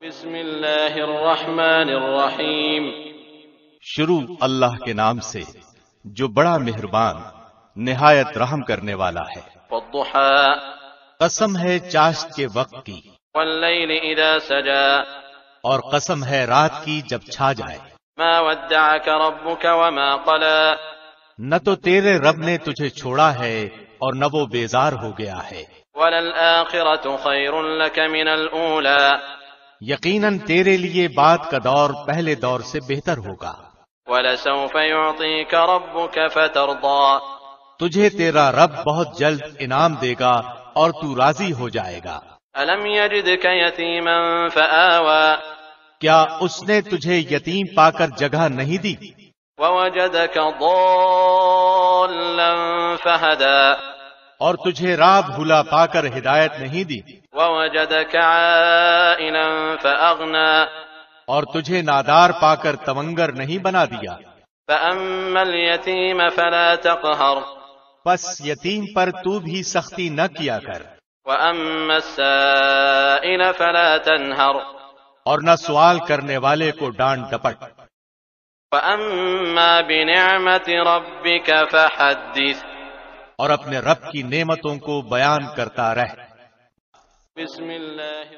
بسم اللہ الرحمن الرحیم۔ شروع اللہ کے نام سے جو بڑا مہربان نہایت رحم کرنے والا ہے۔ والضحى قسم ہے چاشت کے وقت کی، واللیل اذا سجا اور قسم ہے رات کی جب چھا جائے۔ ما ودعك ربك وما قلى نہ تو تیرے رب نے تجھے چھوڑا ہے اور نہ وہ بیزار ہو گیا ہے۔ وللآخرة خير لك من الأولى یقیناً تیرے لیے بعد کا دور پہلے دور سے بہتر ہوگا۔ ولسوف يعطيك ربك فترضى تجھے تیرا رب بہت جلد انعام دے گا اور تو راضی ہو جائے گا۔ ألم يجدك يتيما فآوى کیا اس نے تجھے یتیم پا کر جگہ نہیں دی؟ ووجدك ضالا فهدى اور تجھے راہ بھولا پا کر ہدایت نہیں دی؟ ووجدك عائلا فأغنى اور تجھے نادار پا کر تونگر نہیں بنا دیا؟ فأما اليتيم فلا تقهر پس یتیم پر تو بھی سختی نہ کیا کر، وأما السائل فلا تنهر اور نہ سوال کرنے والے کو ڈانٹ ڈپٹ۔ وأما بنعمة ربك فحدث اور اپنے رب کی نعمتوں کو بیان کرتا رہ۔ بسم اللہ